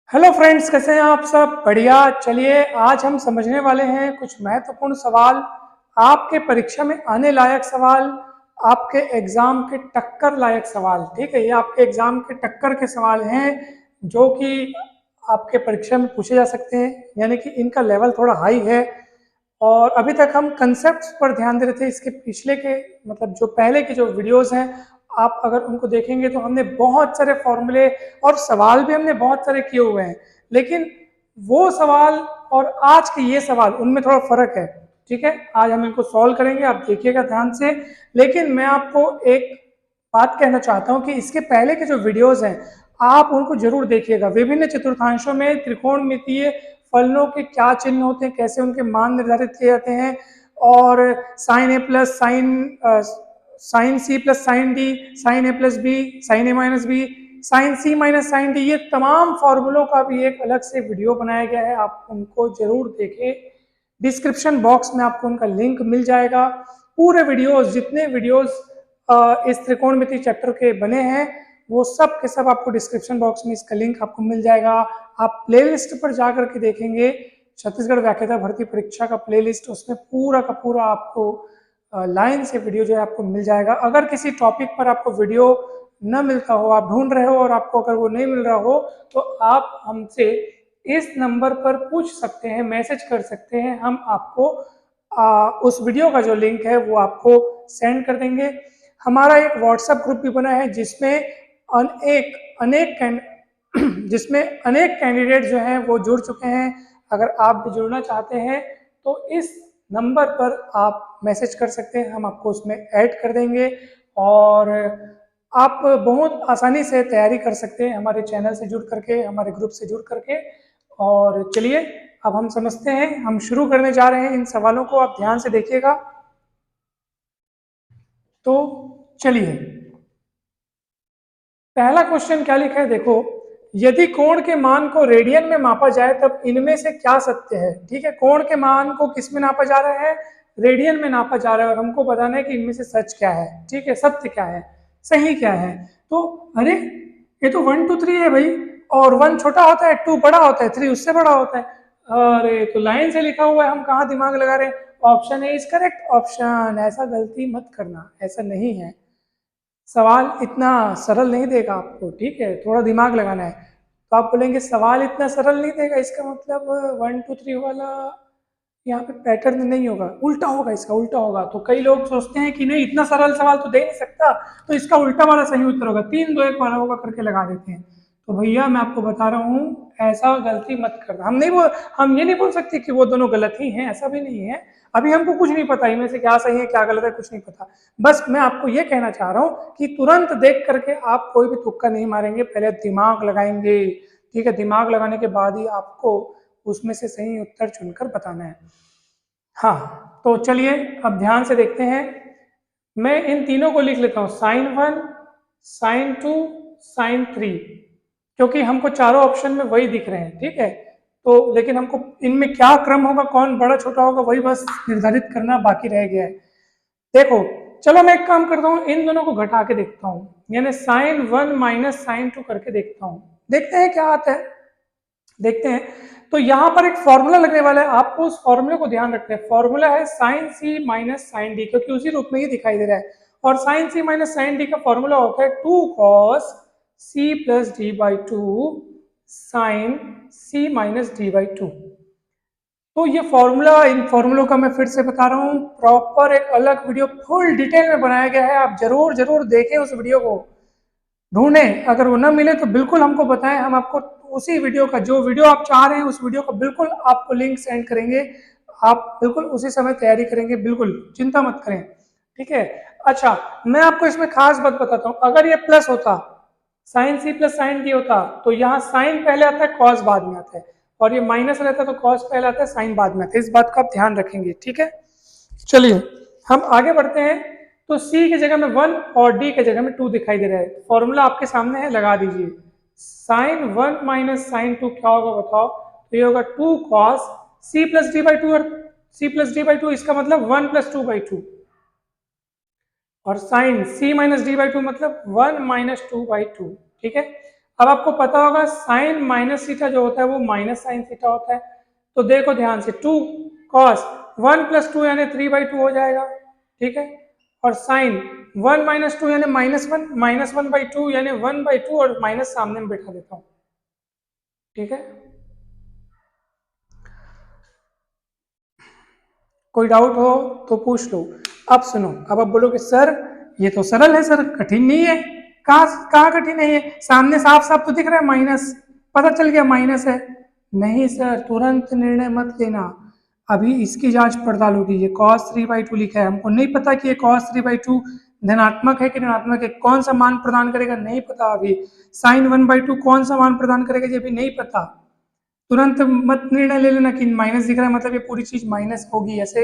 Hello friends, कैसे हैं आप सब? बढ़िया। चलिए आज हम समझने वाले हैं कुछ महत्वपूर्ण सवाल, आपके परीक्षा में आने लायक सवाल, आपके एग्जाम के टक्कर लायक सवाल। ठीक है, ये आपके एग्जाम के टक्कर के सवाल हैं जो कि आपके परीक्षा में पूछे जा सकते हैं, यानी कि इनका लेवल थोड़ा हाई है। और अभी तक हम कंसेप्ट्स पर ध्यान दे रहे थे। इसके पिछले के मतलब जो पहले के जो वीडियोस हैं, आप अगर उनको देखेंगे तो हमने बहुत सारे फॉर्मूले और सवाल भी हमने बहुत सारे किए हुए हैं, लेकिन वो सवाल और आज के ये सवाल उनमें थोड़ा फर्क है। ठीक है, आज हम इनको सॉल्व करेंगे, आप देखिएगा ध्यान से। लेकिन मैं आपको एक बात कहना चाहता हूं कि इसके पहले के जो वीडियोस हैं आप उनको जरूर देखिएगा। विभिन्न चतुर्थांशों में त्रिकोणमितीय फलनों के क्या चिन्ह होते हैं, कैसे उनके मान निर्धारित किए जाते हैं, और sine A plus sine C plus sine D, sine A plus B, sine A minus B, sine C minus sine D, ये तमाम फॉर्मूलों का भी एक अलग से वीडियो बनाया गया है, आप उनको जरूर देखें। डिस्क्रिप्शन बॉक्स में आपको उनका लिंक मिल जाएगा। पूरे वीडियोस, जितने वीडियोस इस त्रिकोणमिति चैप्टर के बने हैं, वो सब के सब आपको डिस्क्रिप्शन बॉक्स में इसका लिंक आपको मिल जाएगा। आप प्लेलिस्ट पर जाकर के देखेंगे, छत्तीसगढ़ व्याख्याता भर्ती परीक्षा का प्लेलिस्ट, उसमें पूरा का पूरा आपको लाइन से वीडियो जो है आपको मिल जाएगा। अगर किसी टॉपिक पर आपको वीडियो न मिलता हो, आप ढूंढ रहे हो और आपको अगर वो नहीं मिल रहा हो, तो आप हमसे इस नंबर पर पूछ सकते हैं, मैसेज कर सकते हैं। हम आपको उस वीडियो का जो लिंक है वो आपको सेंड कर देंगे। हमारा एक व्हाट्सएप ग्रुप भी बना है जिसमें अनेक अनेक जिसमें अनेक कैंडिडेट जो हैं वो जुड़ चुके हैं। अगर आप भी जुड़ना चाहते हैं तो इस नंबर पर आप मैसेज कर सकते हैं, हम आपको उसमें ऐड कर देंगे और आप बहुत आसानी से तैयारी कर सकते हैं हमारे चैनल से जुड़ करके, हमारे ग्रुप से जुड़ करके। और चलिए अब हम समझते हैं, हम शुरू करने जा रहे हैं इन सवालों को, आप ध्यान से देखिएगा। तो चलिए, पहला क्वेश्चन क्या लिखा है, देखो। यदि कोण के मान को रेडियन में मापा जाए तब इनमें से क्या सत्य है? ठीक है, कोण के मान को किस में नापा जा रहा है? रेडियन में नापा जा रहा है, और हमको बताना है कि इनमें से सच क्या है। ठीक है, सत्य क्या है, सही क्या है। तो अरे ये तो 1 2 3 है भाई, और 1 छोटा होता है, 2 बड़ा होता है, 3 उससे बड़ा होता है। अरे तो लाइन से लिखा हुआ है, हम कहाँ दिमाग लगा रहे हैं। Option A is correct option. ऐसा गलती मत करना, ऐसा नहीं है। सवाल इतना सरल नहीं देगा आपको, ठीक है, थोड़ा दिमाग लगाना है। तो आप बोलेंगे सवाल इतना सरल नहीं देगा, इसका मतलब 1 2 3 वाला यहाँ पे पैटर्न नहीं होगा, उल्टा होगा, इसका उल्टा होगा। तो कई लोग सोचते हैं कि नहीं, इतना सरल सवाल तो दे नहीं सकता, तो इसका उल्टा वाला सही उत्तर होगा, 3 2 1 वाला होगा करके लगा देते हैं। तो भैया मैं आपको बता रहा हूँ, ऐसा गलती मत करना। हम ये नहीं बोल सकते कि वो दोनों गलत ही हैं, ऐसा भी नहीं है। अभी हमको कुछ नहीं पता इनमें से क्या सही है क्या गलत है, कुछ नहीं पता। बस मैं आपको ये कहना चाह रहा हूँ कि तुरंत देख करके आप कोई भी तुक्का नहीं मारेंगे, पहले दिमाग लगाएंगे। ठीक है, दिमाग लगाने के बाद ही आपको उसमें से सही उत्तर चुनकर बताना है। हाँ तो चलिए अब ध्यान से देखते हैं। मैं इन तीनों को लिख लेता हूँ, sin 1, sin 2, sin 3, क्योंकि हमको चारों ऑप्शन में वही दिख रहे हैं। ठीक है, तो लेकिन हमको इनमें क्या क्रम होगा, कौन बड़ा छोटा होगा, वही बस निर्धारित करना बाकी रह गया है। देखो, चलो मैं एक काम करता हूँ, इन दोनों को घटा के देखता हूँ, यानी sin 1 माइनस sin 2 करके देखता हूँ, देखते हैं क्या आता है। देखते हैं, तो यहाँ पर एक फॉर्मूला लगने वाला है, आपको उस फॉर्मूले को ध्यान रखना है। फॉर्मूला है sin c minus sin d, क्योंकि उसी रूप में ही दिखाई दे रहा है। और sin c minus sin d का फॉर्मूला होता है 2 cos c plus d by 2 sin c minus d by 2। तो ये फॉर्मूला, इन फॉर्मूलों का मैं फिर से बता रहा हूँ, प्रॉपर एक अलग वीडियो फुल डिटेल में बनाया गया है, आप जरूर जरूर देखें उस वीडियो को, ढूंढें। अगर वो ना मिले तो बिल्कुल हमको बताएं, हम आपको उसी वीडियो का, जो वीडियो आप चाह रहे हैं उस वीडियो का बिल्कुल आपको लिंक सेंड करेंगे। आप बिल्कुल उसी समय तैयारी करेंगे, बिल्कुल चिंता मत करें। ठीक है, अच्छा मैं आपको इसमें खास बात बताता हूँ, अगर ये प्लस होता, sine C plus sine D होता, तो यहाँ साइन पहले आता है, कॉस बाद में आता है, और ये माइनस रहता तो कॉस पहले आता है, साइन बाद में आता है। इस बात का आप ध्यान रखेंगे। ठीक है, चलिए हम आगे बढ़ते हैं। तो C की जगह में 1 और D की जगह में 2 दिखाई दे रहा है, फॉर्मूला आपके सामने है, लगा दीजिए। साइन 1 माइनस साइन 2 क्या होगा बताओ? तो ये होगा 2 cos C plus D by 2, और C प्लस डी बाई 2 इसका मतलब 1 प्लस 2 बाई 2, और sine C minus D by 2 मतलब 1 माइनस 2 बाई 2। ठीक है, अब आपको पता होगा साइन माइनस थीटा जो होता है वो माइनस साइन थीटा होता है। तो देखो ध्यान से 2 कॉस 1+2 यानी 3/2 हो जाएगा, ठीक है। और साइन 1 - 2 यानी -1, -1/2 यानी 1/2 और माइनस सामने में बैठा देता हूँ, ठीक है। कोई डाउट हो तो पूछ लो। अब सुनो, अब आप बोलोगे सर ये तो सरल है सर, कठिन नहीं है। कहाँ कठिन है, ये सामने साफ साफ तो दिख रहा है माइनस, पता चल गया माइनस है। नहीं सर, तुरंत निर्णय मत लेना, अभी इसकी जांच पड़ताल होगी। ये cos3/2 लिखा है, हमको नहीं पता कि ये cos3/2 धनात्मक है कि ऋणात्मक है, कौन सा मान प्रदान करेगा नहीं पता अभी। sin 1/2 कौन सा मान प्रदान करेगा ये भी नहीं पता। तुरंत मत निर्णय ले लेना कि माइनस दिख रहा है मतलब ये पूरी चीज माइनस होगी, ऐसे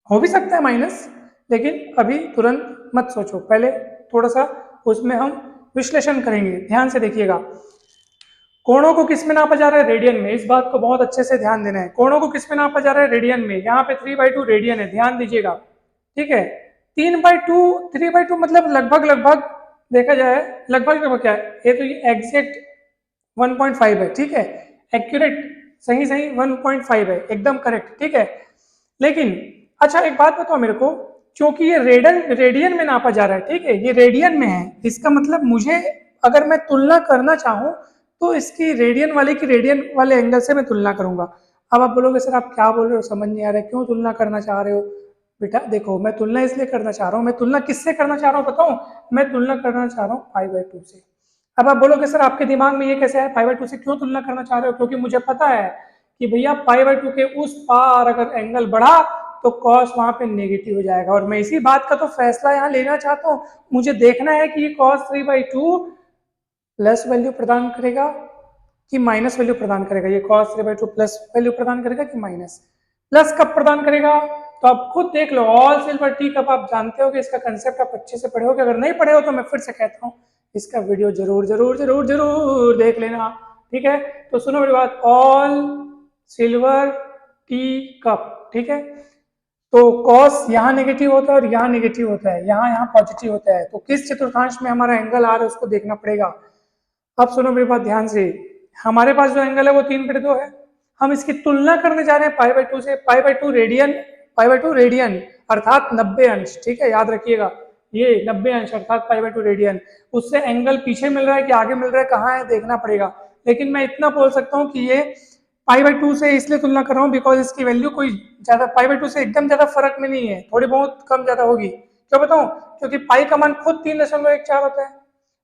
हो भी सकता है माइनस, लेकिन अभी तुरंत मत सोचो, पहले थोड़ा सा उसमें हम विश्लेषण करेंगे। ध्यान से देखिएगा, कोणों को किस में नापा जा रहा है, रेडियन में। इस बात को बहुत अच्छे से ध्यान देना है, कोणों को किस में नापा जा रहा है, रेडियन में। यहाँ पे 3/2 रेडियन है, ध्यान दीजिएगा, ठीक है। 3/2 मतलब लगभग लगभग देखा जाए, लगभग लगभग क्या है ये, तो ये एग्जैक्ट 1.5 है, ठीक है, एक्यूरेट, सही सही 1.5 है, एकदम करेक्ट, ठीक है। लेकिन अच्छा एक बात बताओ मेरे को, क्योंकि ये रेडियन में नापा जा रहा है, ठीक है, ये रेडियन में है, इसका मतलब मुझे अगर मैं तुलना करना चाहूँ तो इसकी रेडियन वाले एंगल से मैं तुलना करूंगा। अब आप बोलोगे सर आप क्या बोल रहे हो, समझ नहीं आ रहा है, क्यों तुलना करना चाह रहे हो। बेटा देखो, मैं तुलना इसलिए करना चाह रहा हूँ, मैं तुलना किससे करना चाह रहा हूँ बताऊँ, मैं तुलना करना चाह रहा हूँ π/2 से। अब आप बोलोगे सर आपके दिमाग में ये कैसे है, π/2 से क्यों तुलना करना चाह रहे हो, क्योंकि मुझे पता है कि भैया π/2 के उस पार अगर एंगल बढ़ा तो कॉस वहां पे नेगेटिव हो जाएगा, और मैं इसी बात का तो फैसला यहाँ लेना चाहता हूँ। मुझे देखना है कि ये cos3/2 प्लस वैल्यू प्रदान करेगा कि माइनस वैल्यू प्रदान करेगा, ये cos3/2 प्लस वैल्यू प्रदान करेगा कि माइनस। प्लस कब प्रदान करेगा तो आप खुद देख लो, ऑल सिल्वर टी कप आप जानते हो कि इसका कंसेप्ट आप अच्छे से पढ़े हो, अगर नहीं पढ़े हो तो मैं फिर से कहता हूँ इसका वीडियो जरूर जरूर जरूर जरूर देख लेना, ठीक है। तो सुनो मेरी बात, ऑल सिल्वर टी कप, ठीक है। तो कॉस यहाँ नेगेटिव होता है और यहाँ नेगेटिव होता है, यहाँ पॉजिटिव होता है, तो किस चतुर्थांश में हमारा एंगल आ रहा है उसको देखना पड़ेगा। अब सुनो मेरी बात ध्यान से, हमारे पास जो एंगल है वो 3/2 है, हम इसकी तुलना करने जा रहे हैं π/2 से। π/2 रेडियन अर्थात 90 अंश, ठीक है, याद रखिएगा ये 90 अंश अर्थात π/2 रेडियन। उससे एंगल पीछे मिल रहा है कि आगे मिल रहा है, कहाँ है देखना पड़ेगा, लेकिन मैं इतना बोल सकता हूँ कि ये π/2 से इसलिए तुलना कर रहा हूँ बिकॉज इसकी वैल्यू कोई ज्यादा π/2 से एकदम ज्यादा फर्क में नहीं है, थोड़ी बहुत कम ज्यादा होगी। क्यों बताऊं, क्योंकि पाई का मान खुद 3.14 होता है,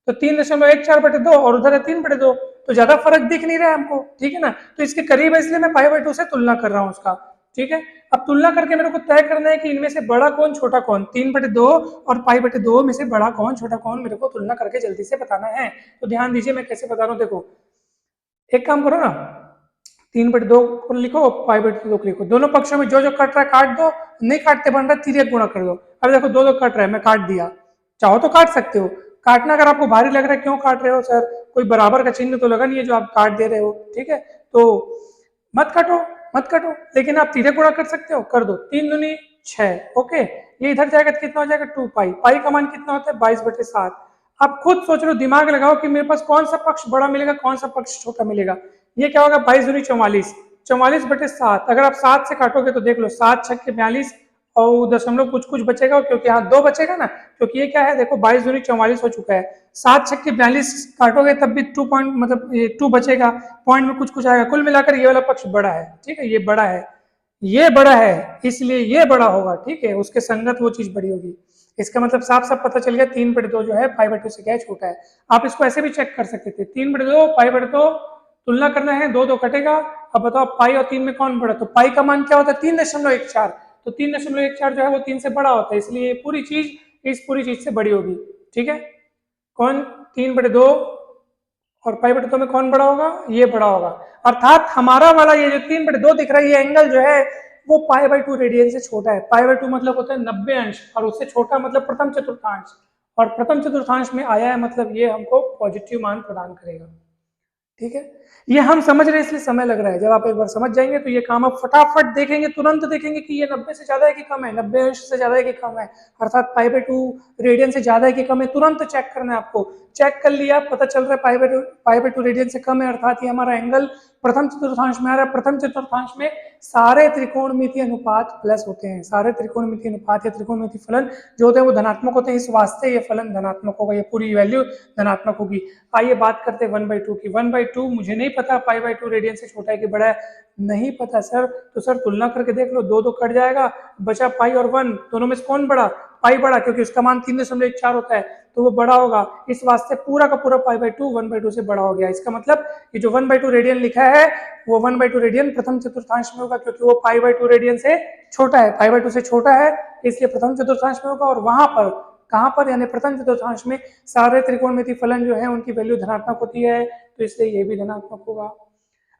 तो 3.14/2 और उधर है 3/2, तो ज्यादा फर्क दिख नहीं रहा है हमको, ठीक है ना। तो इसके करीब है इसलिए मैं π/2 से तुलना कर रहा हूँ उसका, ठीक है। अब तुलना करके मेरे को तय करना है कि इनमें से बड़ा कौन छोटा कौन, 3/2 और π/2 में से बड़ा कौन छोटा कौन, मेरे को तुलना करके जल्दी से बताना है। तो ध्यान दीजिए मैं कैसे बता रहा हूँ, देखो एक काम करो ना, 3/2 को लिखो, π/2 को लिखो, दोनों पक्षों में जो जो कट रहा है काट दो, नहीं काटते बन रहा तिर्यक गुणा कर दो। अब देखो दो कट रहा है, मैं काट दिया, चाहो तो काट सकते हो, काटना अगर आपको भारी लग रहा है क्यों काट रहे हो सर, कोई बराबर का चिन्ह तो लगा नहीं है जो आप काट दे रहे हो, ठीक है, तो मत काटो मत काटो, लेकिन आप तिर्यक गुणा कर सकते हो, कर दो, 3 दूनी 6, ओके, ये इधर जाएगा तो कितना हो जाएगा 2π, पाई का मान कितना होता है 22/7। आप खुद सोच लो, दिमाग लगाओ कि मेरे पास कौन सा पक्ष बड़ा मिलेगा कौन सा पक्ष छोटा मिलेगा। ये क्या होगा 22 दूनी 44, 44/7, अगर आप 7 से काटोगे तो देख लो 7 छक्के 42 और दशमलव कुछ कुछ बचेगा, क्योंकि यहाँ 2 बचेगा ना, क्योंकि ये क्या है देखो 22 दूनी 44 हो चुका है, 7 छक्के 42 काटोगे तब भी 2 पॉइंट मतलब 2 बचेगा, पॉइंट में कुछ कुछ आएगा, कुल मिलाकर ये वाला पक्ष बड़ा है, ठीक है, ये बड़ा है, ये बड़ा है इसलिए ये बड़ा होगा, ठीक है, उसके संगत वो चीज बड़ी होगी। इसका मतलब साफ साफ पता चल गया 3/2 जो है π/2 से क्या है छोटा है। आप इसको ऐसे भी चेक कर सकते थे, 3/2 π/2 तुलना करना है, 2 कटेगा। अब बताओ पाई और 3 में कौन बड़ा, तो पाई का मान क्या होता है 3.14, तो 3.14 जो है वो 3 से बड़ा होता है, इसलिए पूरी चीज इस पूरी चीज से बड़ी होगी, ठीक है। कौन 3/2 और π/2 में कौन बड़ा होगा, ये बड़ा होगा, अर्थात हमारा वाला ये जो 3/2 दिख रहा है ये एंगल जो है वो π/2 रेडियन से छोटा है। π/2 मतलब होता है 90 अंश और उससे छोटा मतलब प्रथम चतुर्थांश, और प्रथम चतुर्थांश में आया है मतलब ये हमको पॉजिटिव मान प्रदान करेगा, ठीक है, ये हम समझ रहे हैं इसलिए समय लग रहा है। जब आप एक बार समझ जाएंगे तो ये काम आप फटाफट देखेंगे, तुरंत देखेंगे कि ये 90 से ज्यादा है कि कम है, 90 अंश से ज्यादा है कि कम है, अर्थात π/2 रेडियन से ज्यादा है कि कम है, तुरंत चेक करना है आपको। चेक कर लिया, पता चल रहा है π/2 रेडियन से कम है, अर्थात ये हमारा एंगल प्रथम चतुर्थांश में आ रहा है। प्रथम चतुर्थांश में सारे त्रिकोणमितीय अनुपात प्लस होते हैं, सारे त्रिकोणमितीय अनुपात या त्रिकोणमितीय फलन जो होते हैं वो धनात्मक होते हैं, इस वास्ते ये फलन धनात्मक होगा, ये पूरी वैल्यू धनात्मक होगी। आइए बात करते हैं 1/2 की। 1/2 मुझे नहीं पता π/2 रेडियन से छोटा है कि बड़ा है, नहीं पता सर, तो सर तुलना करके देख लो, 2 2 कट जाएगा, बचा पाई और 1, दोनों में से कौन बड़ा? पाई बड़ा, क्योंकि उसका मान 3.14 होता है तो वो बड़ा होगा, इस वास्ते पूरा का पूरा π/2 1/2 से बड़ा हो गया। इसका मतलब ये जो 1/2 रेडियन लिखा है वो 1/2 रेडियन प्रथम चतुर्थांश में होगा, क्योंकि वो π/2 रेडियन से छोटा है, π/2 से छोटा है इसलिए प्रथम चतुर्थांश में होगा। और वहां पर कहां पर, यानी प्रथम चतुर्थांश में सारे त्रिकोणमितीय फलन जो है उनकी वैल्यू धनात्मक होती है, तो इसलिए ये भी धनात्मक होगा।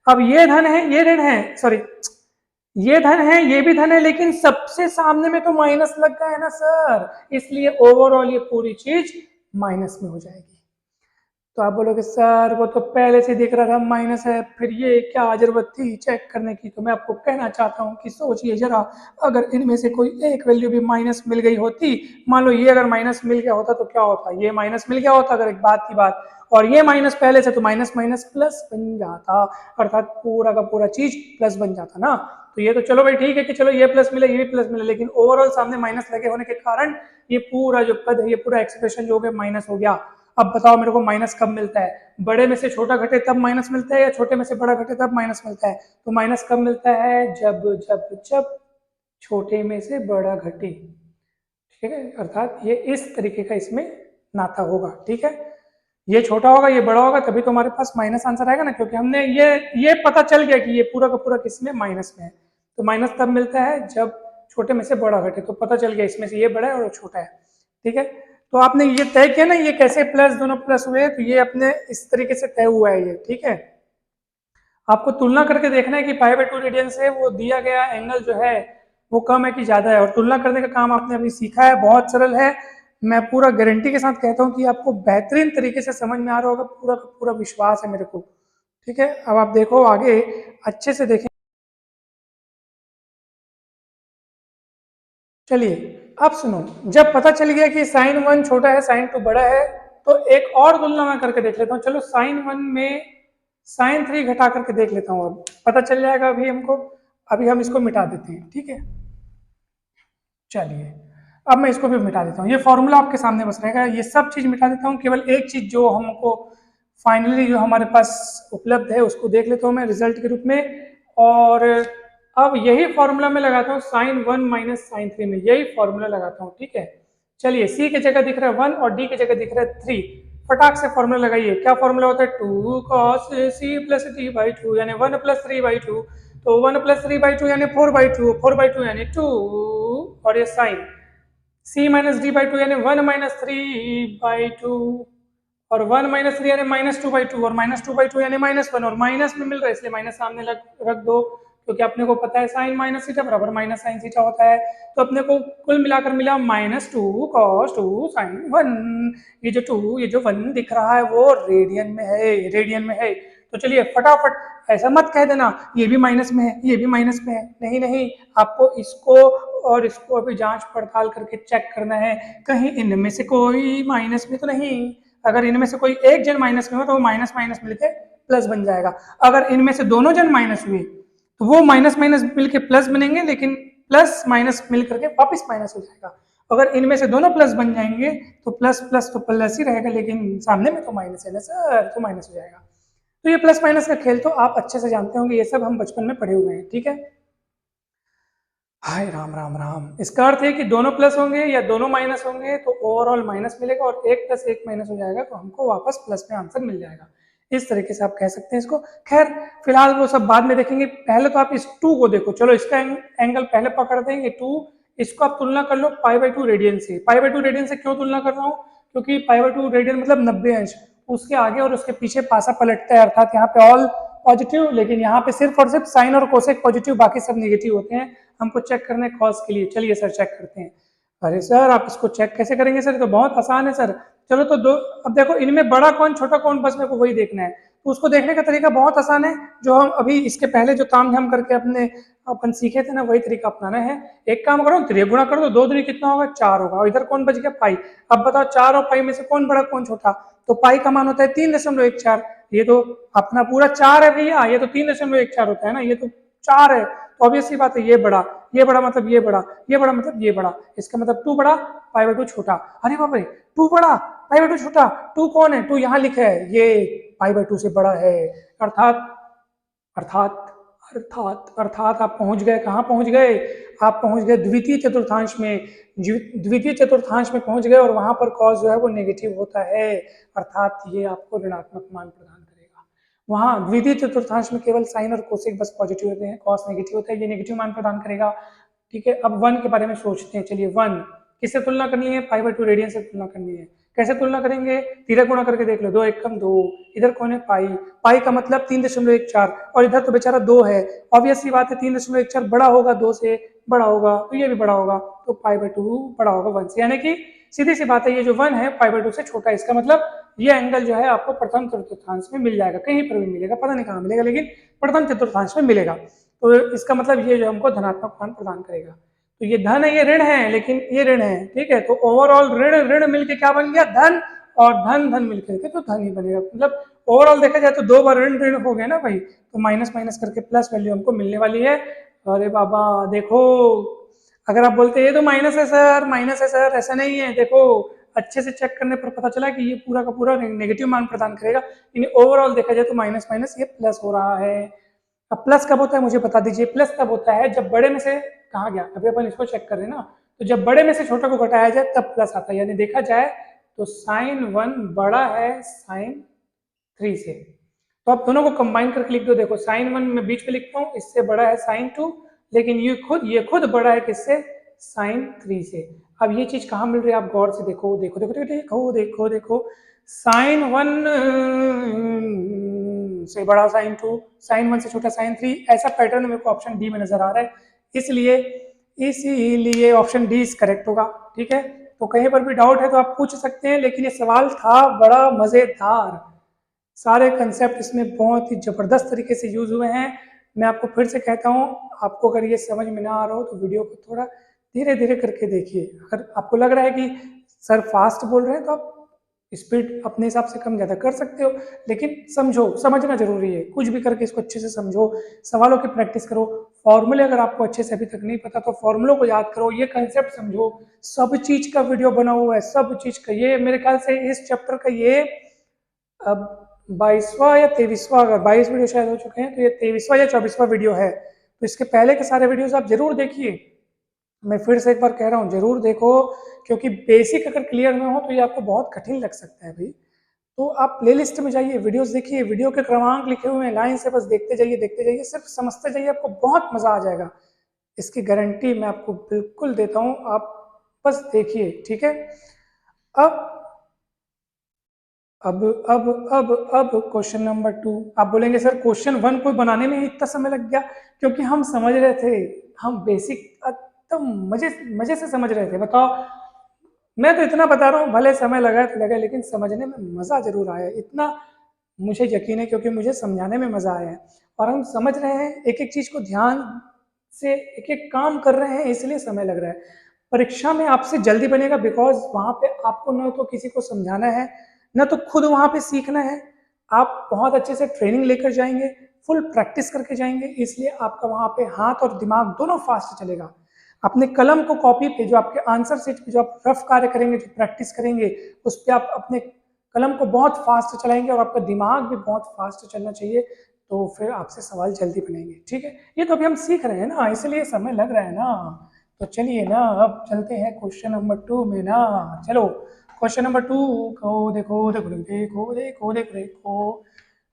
अब ये धन है, ये ऋण है, सॉरी ये धन है, ये भी धन है, लेकिन सबसे सामने में तो माइनस लग गया है ना सर, इसलिए ओवरऑल ये पूरी चीज माइनस में हो जाएगी। तो आप बोलोगे सर वो तो पहले से दिख रहा था माइनस है, फिर ये क्या जरूरत थी चेक करने की? तो मैं आपको कहना चाहता हूं कि सोचिए जरा, अगर इनमें से कोई एक वैल्यू भी माइनस मिल गई होती, मान लो ये अगर माइनस मिल गया होता तो क्या होता, ये माइनस मिल गया होता अगर एक बात की बात, और ये माइनस पहले से, तो माइनस माइनस प्लस बन जाता, अर्थात पूरा का पूरा चीज प्लस बन जाता ना। तो ये तो चलो भाई ठीक है कि चलो ये प्लस मिला ये भी प्लस मिला, लेकिन ओवरऑल सामने माइनस लगे होने के कारण ये पूरा जो पद है, ये पूरा एक्सप्रेशन जो हो गया माइनस हो गया। अब बताओ मेरे को माइनस कब मिलता है? बड़े में से छोटा घटे तब माइनस मिलता है, या छोटे में से बड़ा घटे तब माइनस मिलता है? तो माइनस कब मिलता है? जब जब जब छोटे में से बड़ा घटे, ठीक है, अर्थात ये इस तरीके का इसमें नाता होगा। ठीक है, ये छोटा होगा ये बड़ा होगा, तभी तो हमारे पास माइनस आंसर आएगा ना, क्योंकि हमने ये पता चल गया कि ये पूरा का पूरा किसमें, माइनस में है। तो माइनस तब मिलता है जब छोटे में से बड़ा घटे, तो पता चल गया इसमें से ये बड़ा है और छोटा है। ठीक है, तो आपने ये तय किया ना ये कैसे प्लस, दोनों प्लस हुए, तो ये अपने इस तरीके से तय हुआ है ये। ठीक है, आपको तुलना करके देखना है कि π/2 रेडियन से वो दिया गया एंगल जो है वो कम है कि ज्यादा है, और तुलना करने का काम आपने अभी सीखा है, बहुत सरल है। मैं पूरा गारंटी के साथ कहता हूं कि आपको बेहतरीन तरीके से समझ में आ रहा होगा, पूरा पूरा विश्वास है मेरे को। ठीक है, अब आप देखो आगे अच्छे से देखें। चलिए अब सुनो, जब पता चल गया कि sin 1 छोटा है sin 2 बड़ा है, तो एक और तुलना मैं करके देख लेता हूँ। चलो sin 1 में sin 3 घटा करके देख लेता हूँ, अब पता चल जाएगा अभी हमको। अभी हम इसको मिटा देते हैं, ठीक है, चलिए अब मैं इसको भी मिटा देता हूँ, ये फॉर्मूला आपके सामने बस रहेगा, ये सब चीज मिटा देता हूँ, केवल एक चीज जो हमको फाइनली जो हमारे पास उपलब्ध है उसको देख लेता हूँ मैं रिजल्ट के रूप में। और अब यही फॉर्मूला में लगाता हूँ sin 1 माइनस sin 3 में, यही फॉर्मूला लगाता हूँ। ठीक है, चलिए c की जगह दिख रहा है 1 और d की जगह दिख रहा है 3, फटाक से फॉर्मूला लगाइए। क्या फॉर्मूला होता है? 2 cos c plus d by 2 यानी 1 प्लस 3 बाई 2, तो 1 प्लस 3 बाई 2 यानी 4/2, 4/2 यानी 2, और ये sine c minus D by 2 यानी 1 माइनस 3/2, और 1 माइनस 3 यानी माइनस 2/2, और माइनस 2/2 यानी -1, और माइनस में मिल रहा है इसलिए माइनस सामने रख दो, क्योंकि अपने को पता है साइन माइनस थीटा बराबर माइनस साइन थीटा होता है। तो अपने को कुल मिलाकर मिला -2 cos 2 sin 1। ये जो 1 दिख रहा है वो रेडियन में है, रेडियन में है। तो चलिए फटाफट ऐसा मत कह देना ये भी माइनस में है ये भी माइनस में है, नहीं नहीं, आपको इसको और इसको अभी जांच पड़ताल करके चेक करना है, कहीं इनमें से कोई माइनस में तो नहीं। अगर इनमें से कोई एक जन माइनस में हो तो वो माइनस माइनस मिलके प्लस बन जाएगा। अगर इनमें से दोनों जन माइनस हुए तो वो माइनस माइनस मिलके प्लस बनेंगे, लेकिन प्लस माइनस मिल करके वापस माइनस हो जाएगा। अगर इनमें से दोनों प्लस बन जाएंगे तो प्लस प्लस तो प्लस ही रहेगा, लेकिन सामने में तो माइनस है ना सर, तो माइनस हो जाएगा। तो ये प्लस माइनस का खेल तो आप अच्छे से जानते होंगे, ये सब हम बचपन में पढ़े हुए हैं। ठीक है, हाय राम राम राम, इसका अर्थ है कि दोनों प्लस होंगे या दोनों माइनस होंगे तो ओवरऑल माइनस मिलेगा, और 1 + 1 माइनस हो जाएगा तो हमको वापस प्लस में आंसर मिल जाएगा। इस तरीके से आप कह सकते हैं इसको। खैर फिलहाल वो सब बाद में देखेंगे, पहले तो आप इस 2 को देखो। चलो इसका एंगल पहले पकड़ देंगे 2, इसको आप तुलना कर लो π/2 रेडियन से। π/2 रेडियन से क्यों तुलना कर रहा हूँ? क्योंकि π/2 रेडियन मतलब 90 अंश, उसके आगे और उसके पीछे पासा पलटता है, अर्थात यहाँ पे ऑल पॉजिटिव, लेकिन यहाँ पे सिर्फ और सिर्फ साइन और कोसेक पॉजिटिव, बाकी सब नेगेटिव होते हैं। हमको चेक करना है कॉस के लिए। चलिए सर चेक करते हैं। अरे सर आप इसको चेक कैसे करेंगे सर, तो बहुत आसान है सर। चलो तो दो, अब देखो इनमें बड़ा कौन छोटा कौन, बस मेरे को वही देखना है। उसको देखने का तरीका बहुत आसान है, जो हम अभी इसके पहले जो काम हम करके अपन सीखे थे ना, वही तरीका अपनाना है। एक काम करो, 3 गुणा कर दो, 2 दूनी कितना होगा 4 होगा, और इधर कौन बच गया पाई। अब बताओ 4 और पाई में से कौन बड़ा कौन छोटा, तो पाई का मान होता है 3.14, ये तो अपना पूरा 4 है भैया, ये तो 3.14 होता है ना, ये तो 4 है, तो ऑब्वियस सी बात है ये बड़ा, ये बड़ा मतलब ये बड़ा, ये बड़ा मतलब ये बड़ा, इसका मतलब 2 बड़ा पाई बाई 2 छोटा। अरे बाप रे, 2 बड़ा पाई बाई 2 छोटा, 2 कौन है, 2 यहाँ लिखा है, ये पाई बाई 2 से बड़ा है, अर्थात अर्थात अर्थात आप पहुंच गए, कहाँ पहुंच गए, आप पहुंच गए द्वितीय चतुर्थांश में, द्वितीय चतुर्थांश में पहुंच गए, और वहां पर कॉस जो है वो नेगेटिव होता है, अर्थात ये आपको ऋणात्मक मान प्रदान करेगा। वहां द्वितीय चतुर्थांश में केवल साइन और कोसेक बस पॉजिटिव होते हैं, कॉस नेगेटिव होता है, ये नेगेटिव मान प्रदान करेगा। ठीक है, अब 1 के बारे में सोचते हैं, चलिए 1 किससे तुलना करनी है, पाई बाई 2 रेडियन से तुलना करनी है। कैसे तुलना करेंगे, तिरक गुणा करके देख लो, 2 एकम 2, इधर कौन है पाई, पाई का मतलब 3.14, और इधर तो बेचारा 2 है, ऑब्वियस सी बात है 3.14 बड़ा होगा 2 से, बड़ा होगा तो ये भी बड़ा होगा, तो पाई बाई 2 बड़ा होगा 1 से, यानी कि सीधी सी बात है, ये जो 1 है पाई बाई 2 से छोटा है, इसका मतलब ये एंगल जो है आपको प्रथम चतुर्थांश में मिल जाएगा, कहीं पर भी मिलेगा, पता नहीं कहाँ मिलेगा, लेकिन प्रथम चतुर्थांश में मिलेगा, तो इसका मतलब ये जो हमको धनात्मक मान प्रदान करेगा। तो ये धन है, ये ऋण है, लेकिन ये ऋण है, ठीक है, तो ओवरऑल ऋण ऋण मिलके क्या बन गया धन, और धन धन मिलकर के तो धन ही बनेगा, मतलब ओवरऑल देखा जाए तो 2 बार ऋण ऋण हो गया ना भाई, तो माइनस माइनस करके प्लस वैल्यू हमको मिलने वाली है। अरे बाबा देखो, अगर आप बोलते ये तो माइनस है सर, माइनस है सर, ऐसा नहीं है, देखो अच्छे से चेक करने पर पता चला कि ये पूरा का पूरा नेगेटिव मान प्रदान करेगा, यानी ओवरऑल देखा जाए तो माइनस माइनस ये प्लस हो रहा है। अब प्लस कब होता है मुझे बता दीजिए, प्लस तब होता है जब बड़े में से, कहा गया अभी अपन इसको चेक कर रहे हैं ना, तो जब बड़े में से छोटे को घटाया जाए तब प्लस आता है, यानी देखा जाए तो साइन 1 बड़ा है साइन 3 से, तो आप दोनों को कंबाइन करके लिख दो, देखो साइन 1 में बीच में लिखता हूँ, इससे बड़ा है साइन 2, लेकिन ये खुद बड़ा है किससे, साइन 3 से। अब ये चीज कहाँ मिल रही है, आप गौर से देखो देखो देखो देखो देखो देखो देखो, साइन 1 से बड़ा साइन 2, साइन 1 से छोटा साइन 3, ऐसा पैटर्न मेरे को ऑप्शन डी में नजर आ रहा है, इसलिए इसीलिए ऑप्शन डी इज करेक्ट होगा। ठीक है, तो कहीं पर भी डाउट है तो आप पूछ सकते हैं, लेकिन ये सवाल था बड़ा मजेदार, सारे कंसेप्ट इसमें बहुत ही जबरदस्त तरीके से यूज हुए हैं। मैं आपको फिर से कहता हूँ, आपको अगर ये समझ में ना आ रहा हो तो वीडियो को थोड़ा धीरे धीरे करके देखिए, अगर आपको लग रहा है कि सर फास्ट बोल रहे हैं तो आप स्पीड अपने हिसाब से कम ज़्यादा कर सकते हो, लेकिन समझो, समझना जरूरी है, कुछ भी करके इसको अच्छे से समझो, सवालों की प्रैक्टिस करो, फॉर्मूले अगर आपको अच्छे से अभी तक नहीं पता तो फॉर्मूलों को याद करो, ये कंसेप्ट समझो, सब चीज का वीडियो बना हुआ है, सब चीज का, ये मेरे ख्याल से इस चैप्टर का ये अब 22वां या 23वां, अगर 22 वीडियो शायद हो चुके हैं तो ये 23वां या 24वां वीडियो है, तो इसके पहले के सारे वीडियोस आप जरूर देखिए, मैं फिर से एक बार कह रहा हूँ जरूर देखो, क्योंकि बेसिक अगर क्लियर ना हो तो ये आपको बहुत कठिन लग सकता है भाई। तो आप प्लेलिस्ट में जाइए, वीडियोस देखिए, वीडियो के क्रमांक लिखे हुए हैं, लाइन से बस देखते जाइए, सिर्फ समझते जाइए, आपको बहुत मजा आ जाएगा, इसकी गारंटी मैं आपको बिल्कुल देता हूँ, आप बस देखिए। ठीक है, अब अब अब क्वेश्चन नंबर 2, आप बोलेंगे सर क्वेश्चन 1 को बनाने में इतना समय लग गया, क्योंकि हम समझ रहे थे, हम बेसिक एकदम मजे मजे से समझ रहे थे। बताओ, मैं तो इतना बता रहा हूँ, भले समय लगा तो लगा, लेकिन समझने में मजा जरूर आया, इतना मुझे यकीन है, क्योंकि मुझे समझाने में मजा आया है, और हम समझ रहे हैं, एक एक चीज को ध्यान से एक एक काम कर रहे हैं, इसलिए समय लग रहा है। परीक्षा में आपसे जल्दी बनेगा, बिकॉज वहां पे आपको न तो किसी को समझाना है, न तो खुद वहां पे सीखना है, आप बहुत अच्छे से ट्रेनिंग लेकर जाएंगे, फुल प्रैक्टिस करके जाएंगे, इसलिए आपका वहां पे हाथ और दिमाग दोनों फास्ट चलेगा। अपने कलम को कॉपी पे, जो आपके आंसर शीट पे जो आप रफ कार्य करेंगे, जो प्रैक्टिस करेंगे, उस पर आप अपने कलम को बहुत फास्ट चलाएंगे, और आपका दिमाग भी बहुत फास्ट चलना चाहिए, तो फिर आपसे सवाल जल्दी बनेंगे। ठीक है, ये तो अभी हम सीख रहे हैं ना, इसलिए समय लग रहा है ना, तो चलिए ना अब चलते हैं क्वेश्चन नंबर 2 में ना, चलो क्वेश्चन नंबर 2 को देखो देखो देखो देखो देखो देखो,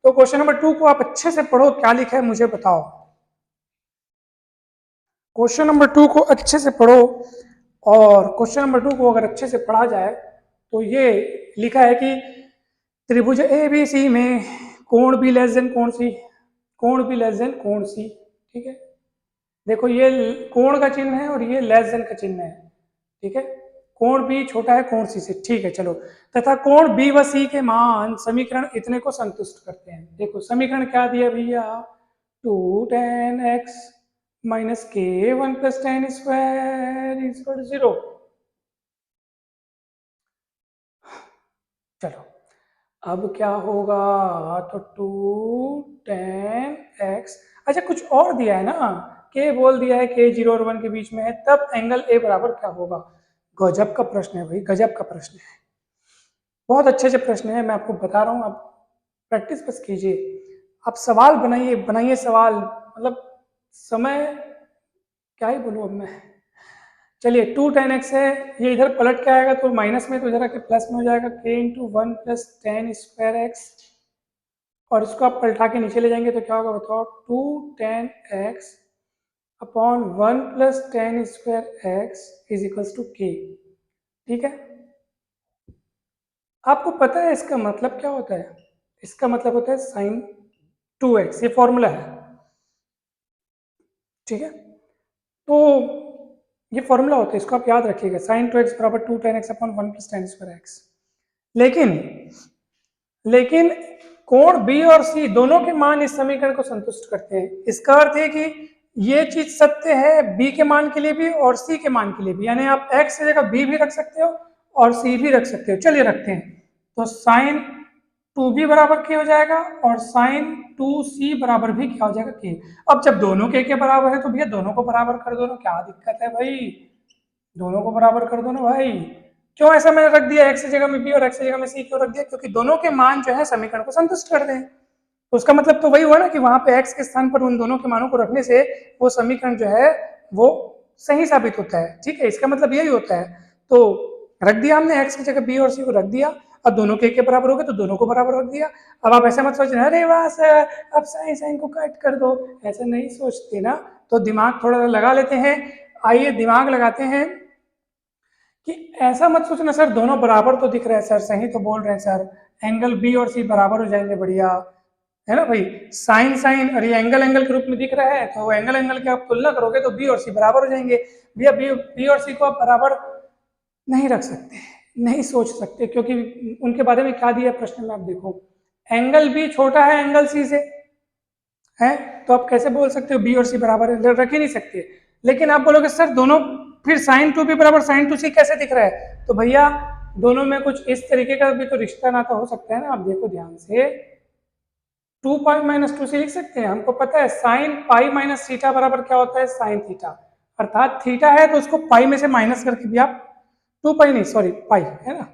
तो क्वेश्चन नंबर 2 को आप अच्छे से पढ़ो, क्या लिखा है मुझे बताओ, क्वेश्चन नंबर 2 को अच्छे से पढ़ो, और क्वेश्चन नंबर 2 को अगर अच्छे से पढ़ा जाए तो ये लिखा है कि त्रिभुज ए बी सी में कोण बी लेस देन कोण सी, कोण बी लेस देन कोण सी। ठीक है, देखो ये कोण का चिन्ह है और ये लेस देन का चिन्ह है। ठीक है, कोण बी छोटा है कोण सी से, ठीक है चलो, तथा कोण बी व सी के मान समीकरण इतने को संतुष्ट करते हैं। देखो समीकरण क्या दिया भैया, 2 tan x माइनस के 1 प्लस टेन स्क्वायर इक्वल 0। चलो अब क्या होगा, तो 2 tan x, अच्छा कुछ और दिया है ना, के बोल दिया है के 0 और 1 के बीच में है, तब एंगल ए बराबर क्या होगा। गजब का प्रश्न है भाई, गजब का प्रश्न है, बहुत अच्छे से प्रश्न है, मैं आपको बता रहा हूँ। आप प्रैक्टिस बस कीजिए, आप सवाल बनाइए बनाइए सवाल, मतलब समय क्या ही बोलूँ अब मैं। चलिए 2 tan x है, ये इधर पलट के आएगा तो माइनस में, तो इधर आके प्लस में हो जाएगा, k into 1 plus tan square x, और इसको आप पलटा के नीचे ले जाएंगे तो क्या होगा बताओ, 2 tan x upon 1 plus tan square x is equals to K. ठीक है, आपको पता है इसका मतलब क्या होता है, इसका मतलब होता है साइन 2x, ये फॉर्मूला है। ठीक है, तो ये फॉर्मूला होता है, इसको आप याद रखिएगा, साइन 2x बराबर 2 tan x upon 1 plus tan square x. लेकिन लेकिन कोण बी और सी दोनों के मान इस समीकरण को संतुष्ट करते हैं। इसका अर्थ है कि ये चीज सत्य है बी के मान के लिए भी और सी के मान के लिए भी, यानी आप x की जगह बी भी रख सकते हो और सी भी रख सकते हो। चलिए रखते हैं, तो साइन 2b बराबर के हो जाएगा और साइन 2c बराबर भी क्या हो जाएगा के। अब जब दोनों के बराबर है तो भैया दोनों को बराबर कर दो ना, क्या दिक्कत है भाई, दोनों को बराबर कर दो ना भाई। क्यों ऐसा मैंने रख दिया, एक्स की जगह में बी और एक्स की जगह में सी क्यों रख दिया, क्योंकि दोनों के मान जो है समीकरण को संतुष्ट करते हैं। तो उसका मतलब तो वही हुआ ना कि वहां पे एक्स के स्थान पर उन दोनों के मानों को रखने से वो समीकरण जो है वो सही साबित होता है। ठीक है, इसका मतलब यही होता है। तो रख दिया हमने एक्स की जगह बी और सी को रख दिया, अब दोनों के बराबर हो गए तो दोनों को बराबर रख दिया। अब आप ऐसा मत सोचना अरे वाह सर अब साइन साइन को कट कर दो, ऐसा नहीं सोचते ना, तो दिमाग थोड़ा लगा लेते हैं। आइए दिमाग लगाते हैं कि ऐसा मत सोचना सर दोनों बराबर तो दिख रहे हैं सर, सही तो बोल रहे हैं सर, एंगल बी और सी बराबर हो जाएंगे, बढ़िया है ना भाई। साइन साइन और ये एंगल एंगल के रूप में दिख रहा है, तो एंगल एंगल की आप तुलना करोगे तो बी और सी बराबर हो जाएंगे। भैया बी और सी को आप बराबर नहीं रख सकते, नहीं सोच सकते, क्योंकि उनके बारे में क्या दिया प्रश्न में आप देखो, एंगल बी छोटा है एंगल सी से, है तो आप कैसे बोल सकते हो बी और सी बराबर है, रख ही नहीं सकते। लेकिन आप बोलोगे सर दोनों, फिर साइन 2b बराबर साइन 2c कैसे दिख रहा है, तो भैया दोनों में कुछ इस तरीके का भी तो रिश्ता नाता हो सकता है ना। आप देखो ध्यान से, 2 पाई माइनस 2c लिख सकते हैं, हमको पता है साइन पाई माइनस थीटा बराबर क्या होता है साइन थीटा, अर्थात थीटा है तो उसको पाई में से माइनस करके भी आप 2 पाई नहीं सॉरी पाई है ना,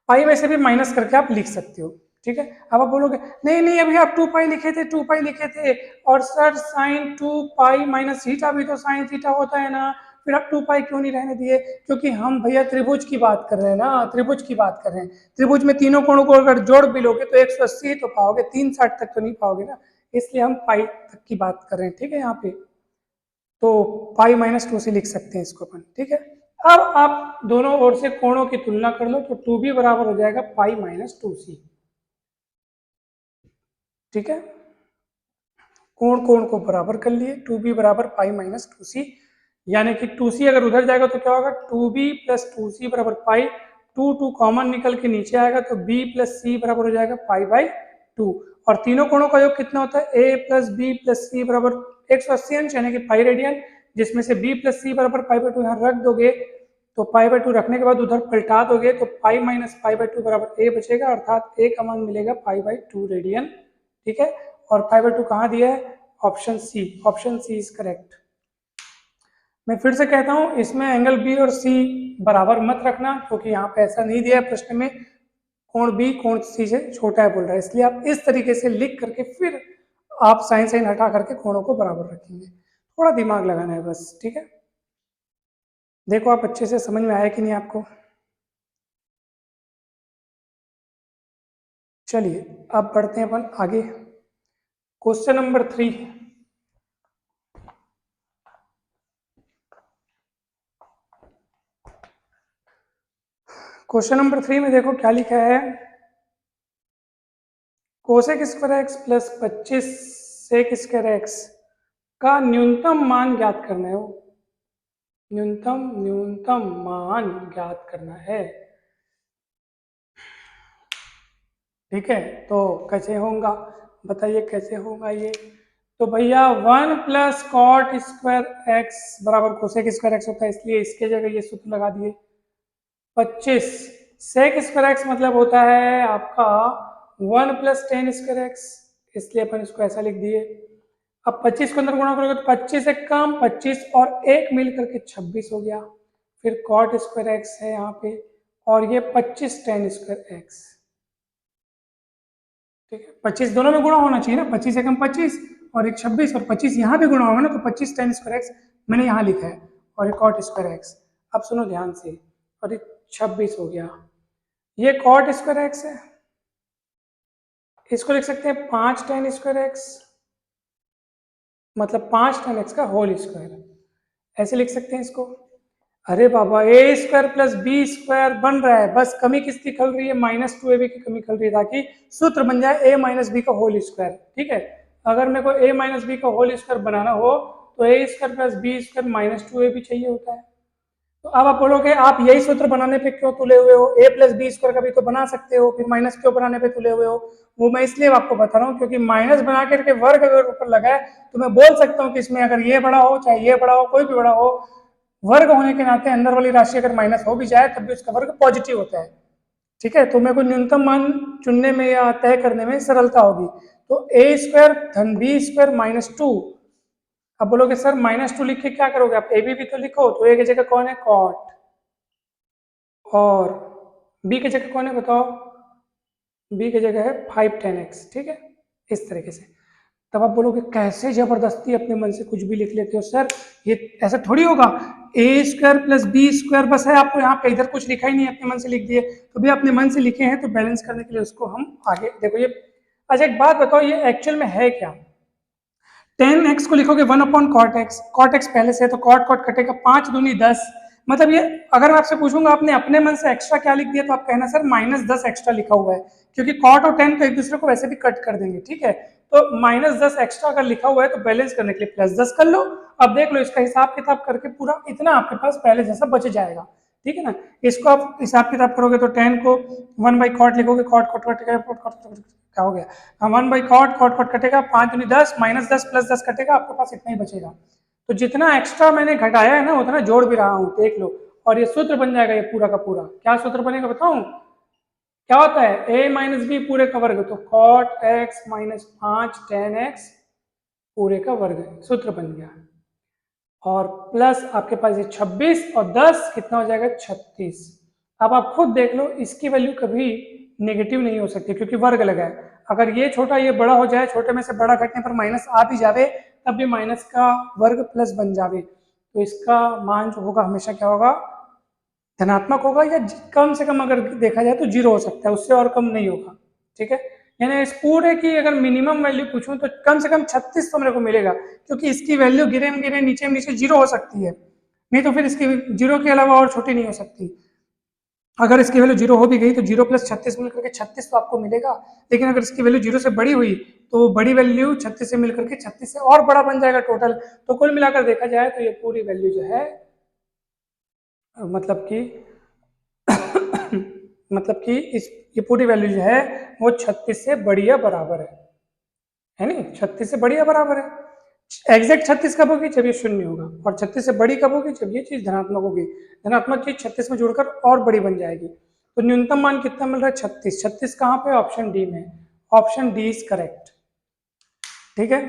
पाई में से भी माइनस करके आप लिख सकते हो। ठीक है, अब आप बोलोगे नहीं नहीं अभी आप 2 पाई लिखे थे 2 पाई लिखे थे, और sir sine 2 pi minus theta भी तो साइन थीटा होता है ना, फिर आप 2 पाई क्यों नहीं रहने दिए, क्योंकि हम भैया त्रिभुज की बात कर रहे हैं ना, त्रिभुज की बात कर रहे हैं। त्रिभुज में तीनों कोणों को अगर जोड़ भी लोगे तो 180 तो पाओगे, 360 तक तो नहीं पाओगे ना, इसलिए हम पाई तक की बात कर रहे हैं। ठीक है, यहाँ पे तो पाई माइनस 2c लिख सकते हैं इसको अपन। ठीक है, अब आप दोनों ओर से कोणों की तुलना कर लो तो 2b बराबर हो जाएगा पाई माइनस 2c। ठीक है, कोण कोण को बराबर कर लिए, 2b बराबर पाई माइनस 2c, यानी कि 2c अगर उधर जाएगा तो क्या होगा 2b प्लस 2c बराबर पाई, 2 कॉमन निकल के नीचे आएगा तो b प्लस c बराबर हो जाएगा पाई बाई 2, और तीनों कोणों का योग कितना होता है a प्लस बी प्लस सी बराबर 180 अंश यानी कि पाई रेडियन, जिसमें से b प्लस सी बराबर पाई बाई 2 यहाँ रख दोगे, तो पाई बाई 2 रखने के बाद उधर पलटा दोगे तो पाई माइनस पाई बाई 2 बराबर a बचेगा, अर्थात a का मान मिलेगा पाई बाई 2 रेडियन। ठीक है, और पाई बाई 2 कहाँ दिया है, option C, option C is correct. मैं फिर से कहता हूं इसमें एंगल बी और सी बराबर मत रखना, क्योंकि यहाँ पे ऐसा नहीं दिया है प्रश्न में, कोण बी कोण सी से छोटा है बोल रहा है, इसलिए आप इस तरीके से लिख करके फिर आप साइन साइन हटा करके कोणों को बराबर रखेंगे, थोड़ा दिमाग लगाना है बस। ठीक है, देखो आप अच्छे से समझ में आया कि नहीं आपको। चलिए अब बढ़ते हैं अपन आगे, क्वेश्चन नंबर 3। क्वेश्चन नंबर 3 में देखो क्या लिखा है, cosec square X plus 25 sec square X का न्यूनतम मान ज्ञात करना है। न्यूनतम मान ज्ञात करना है। ठीक है, तो कैसे होगा बताइए, कैसे होगा ये? तो भैया 1 प्लस कॉट स्क्वायर एक्स बराबर कोसेक स्क्वायर एक्स होता है, इसलिए इसके जगह ये सूत्र लगा दिए। 25 सेक स्क्वायर एक्स मतलब होता है आपका 1 प्लस टेन स्क्वायर एक्स, इसलिए अपन इसको ऐसा लिख दिए। अब 25 को अंदर गुणा करोगे तो 25 एक कम 25 और एक मिल करके 26 हो गया। फिर कॉट स्क्वायर एक्स है यहाँ पे, और ये 25 टेन स्क्वायर एक्स। ठीक है, 25 दोनों में गुणा होना चाहिए ना, 25 एकम 25 और एक 26, और 25 यहाँ भी गुणा होगा ना, तो 25 टेन स्क्वायर एक्स मैंने यहाँ लिखा है, और एक कॉट स्क्वायर एक्स। अब सुनो ध्यान से, और एक 26 हो गया। ये कॉट स्क्वायर एक्स है, इसको लिख सकते हैं 5 टेन स्क्वायर एक्स, मतलब 5 टेन एक्स का होल स्क्वायर, ऐसे लिख सकते हैं इसको। अरे बाबा, ए स्क्वायर प्लस बी स्क्वायर बन रहा है, बस कमी किसकी खल रही है? माइनस टू ए बी की कमी खल रही है, ताकि सूत्र बन जाए ए माइनस बी का होल स्क्वायर। ठीक है, अगर मेरे को ए माइनस बी का होल स्क्वायर बनाना हो तो A square plus B square minus two A B चाहिए होता है। तो अब आप बोलोगे आप यही सूत्र बनाने पे क्यों तुले हुए हो? ए प्लस बी स्क्वायर का भी तो बना सकते हो, फिर माइनस क्यों बनाने पे तुले हुए हो? वो मैं इसलिए आपको बता रहा हूँ क्योंकि माइनस बना करके वर्ग अगर ऊपर लगा है तो मैं बोल सकता हूँ कि इसमें अगर ये बड़ा हो चाहे ये बड़ा हो, कोई भी बड़ा हो, वर्ग होने के नाते अंदर वाली राशि अगर माइनस हो भी जाए तब भी उसका वर्ग पॉजिटिव होता है। ठीक है, तो मेरे को न्यूनतम मान चुनने में या तय करने में सरलता होगी। तो ए स्क्वायर धन बी स्क्वायर माइनस टू। अब बोलोगे सर माइनस टू लिख के क्या करोगे आप? ए बी भी तो लिखो, तो ए की जगह कौन है? कॉट, और बी की जगह कौन है बताओ? बी की जगह है 5 टेन एक्स। ठीक है, इस तरीके से। तब आप बोलोगे कैसे जबरदस्ती अपने मन से कुछ भी लिख लेते हो सर, ये ऐसा थोड़ी होगा। ए स्क्वायर प्लस बी स्क्वायर बस है, आपको यहाँ पे इधर कुछ लिखा ही नहीं, अपने मन से लिख दिए। तो भी अपने मन से लिखे हैं तो बैलेंस करने के लिए उसको हम आगे देखो ये। अच्छा एक बात बताओ, ये एक्चुअल में है क्या? 10x को लिखोगे 1 upon cot X, cot X पहले से है तो कॉट कॉट कटेगा, 5 दूनी 10। मतलब ये अगर मैं आपसे पूछूंगा आपने अपने मन से एक्स्ट्रा क्या लिख दिया तो आप कहना सर -10 एक्स्ट्रा लिखा हुआ है, क्योंकि कॉट और 10 तो एक दूसरे को वैसे भी कट कर देंगे। ठीक है, तो -10 एक्स्ट्रा अगर लिखा हुआ है तो बैलेंस करने के लिए +10 कर लो। अब देख लो इसका हिसाब किताब करके पूरा इतना आपके पास पहले जैसा बच जाएगा। ठीक है ना, इसको आप हिसाब किताब करोगे तो 10 को 1 बाई कॉट लिखोगे, कॉट कॉट कटेगा, क्या हो गया 1 बाई कॉट, कॉट कॉट कटेगा, 5 दूनी 10, -10 + 10 कटेगा, आपके पास इतना ही बचेगा। तो जितना एक्स्ट्रा मैंने घटाया है ना उतना जोड़ भी रहा हूँ, देख लो। और ये सूत्र बन जाएगा ये पूरा का पूरा। क्या सूत्र बनेगा बताऊं? क्या होता है? a माइनस बी पूरे का वर्ग, तो cot x minus 5 tan x पूरे का वर्ग सूत्र बन गया। और प्लस आपके पास ये 26 और 10 कितना हो जाएगा? 36। अब आप खुद देख लो, इसकी वैल्यू कभी नेगेटिव नहीं हो सकती क्योंकि वर्ग लगा है। अगर ये छोटा ये बड़ा हो जाए, छोटे में से बड़ा घटने पर माइनस आ भी जावे तब भी माइनस का वर्ग प्लस बन जावे, तो इसका मान जो होगा हमेशा क्या होगा? धनात्मक होगा, या कम से कम अगर देखा जाए तो 0 हो सकता है, उससे और कम नहीं होगा। ठीक है, यानी इस पूरे की अगर मिनिमम वैल्यू पूछूं तो कम से कम 36 तो मेरे को मिलेगा, क्योंकि इसकी वैल्यू गिरे में गिरे नीचे में नीचे 0 हो सकती है, नहीं तो फिर इसकी 0 के अलावा और छोटी नहीं हो सकती। अगर इसकी वैल्यू 0 हो भी गई तो 0 + 36 मिलकर के 36 तो आपको मिलेगा, लेकिन अगर इसकी वैल्यू 0 से बड़ी हुई तो बड़ी वैल्यू 36 से मिलकर के 36 से और बड़ा बन जाएगा टोटल। तो कुल मिलाकर देखा जाए तो ये पूरी वैल्यू जो है मतलब कि मतलब कि इस ये पूरी वैल्यू जो है वो 36 से बड़ी या बराबर है नहीं? 36 से बड़ी या बराबर है। एग्जैक्ट 36 कब होगी? जब ये शून्य होगा। और 36 से बड़ी कब होगी? जब ये चीज धनात्मक होगी। धनात्मक चीज 36 में जुड़कर और बड़ी बन जाएगी। तो न्यूनतम मान कितना मिल रहा है? 36। 36 कहाँ पे? ऑप्शन डी में। Option D is correct. ठीक है,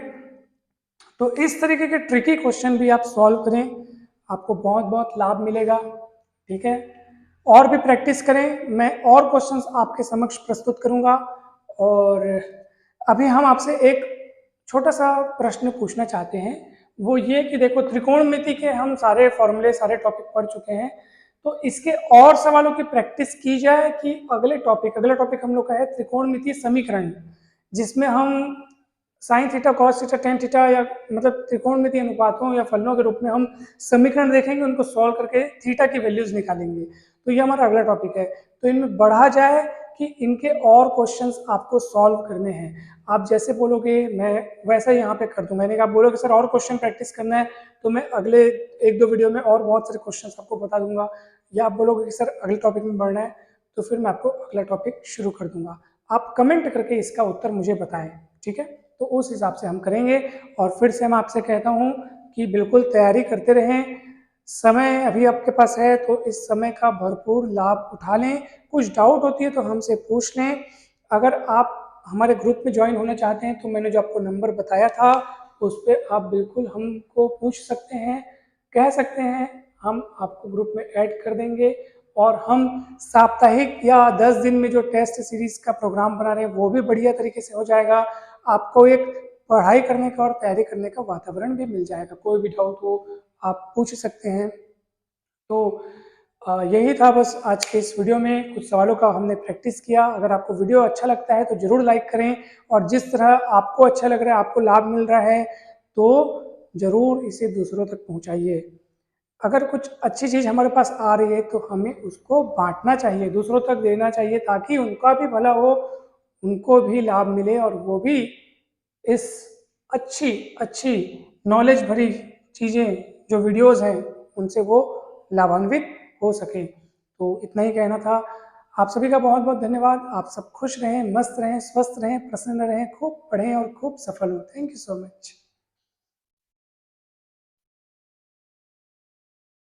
तो इस तरीके के ट्रिकी क्वेश्चन भी आप सॉल्व करें, आपको बहुत बहुत लाभ मिलेगा। ठीक है, और भी प्रैक्टिस करें, मैं और क्वेश्चंस आपके समक्ष प्रस्तुत करूंगा। और अभी हम आपसे एक छोटा सा प्रश्न पूछना चाहते हैं, वो ये कि देखो त्रिकोणमिति के हम सारे फॉर्मूले सारे टॉपिक पढ़ चुके हैं, तो इसके और सवालों की प्रैक्टिस की जाए कि अगला टॉपिक हम लोग का है त्रिकोणमितीय समीकरण, जिसमें हम sine theta cos theta tan theta या मतलब त्रिकोणमितीय अनुपातों या फलनों के रूप में हम समीकरण देखेंगे, उनको सॉल्व करके थीटा की वैल्यूज निकालेंगे। तो ये हमारा अगला टॉपिक है। तो इनमें बढ़ा जाए कि इनके और क्वेश्चंस आपको सॉल्व करने हैं। आप जैसे बोलोगे मैं वैसा ही यहाँ पे कर दूँ। मैंने कहा बोलोगे सर और क्वेश्चन प्रैक्टिस करना है तो मैं अगले 1-2 वीडियो में और बहुत सारे क्वेश्चंस आपको बता दूंगा, या आप बोलोगे कि सर अगले टॉपिक में बढ़ना है तो फिर मैं आपको अगला टॉपिक शुरू कर दूंगा। आप कमेंट करके इसका उत्तर मुझे बताएं, ठीक है? तो उस हिसाब से हम करेंगे। और फिर से मैं आपसे कहता हूँ कि बिल्कुल तैयारी करते रहें। समय अभी आपके पास है तो इस समय का भरपूर लाभ उठा लें। कुछ डाउट होती है तो हमसे पूछ लें। अगर आप हमारे ग्रुप में ज्वाइन होना चाहते हैं तो मैंने जो आपको नंबर बताया था उस पर आप बिल्कुल हमको पूछ सकते हैं, कह सकते हैं, हम आपको ग्रुप में ऐड कर देंगे। और हम साप्ताहिक या 10 दिन में जो टेस्ट सीरीज का प्रोग्राम बना रहे हैं वो भी बढ़िया तरीके से हो जाएगा। आपको एक पढ़ाई करने का और तैयारी करने का वातावरण भी मिल जाएगा। कोई भी डाउट हो आप पूछ सकते हैं। तो यही था बस आज के इस वीडियो में, कुछ सवालों का हमने प्रैक्टिस किया। अगर आपको वीडियो अच्छा लगता है तो ज़रूर लाइक करें, और जिस तरह आपको अच्छा लग रहा है, आपको लाभ मिल रहा है, तो ज़रूर इसे दूसरों तक पहुंचाइए। अगर कुछ अच्छी चीज़ हमारे पास आ रही है तो हमें उसको बांटना चाहिए, दूसरों तक देना चाहिए, ताकि उनका भी भला हो, उनको भी लाभ मिले और वो भी इस अच्छी अच्छी नॉलेज भरी चीज़ें जो वीडियोस हैं उनसे वो लाभान्वित हो सके। तो इतना ही कहना था। आप सभी का बहुत बहुत धन्यवाद। आप सब खुश रहें, मस्त रहें, स्वस्थ रहें, प्रसन्न रहें, खूब पढ़ें और खूब सफल हों। Thank you so much.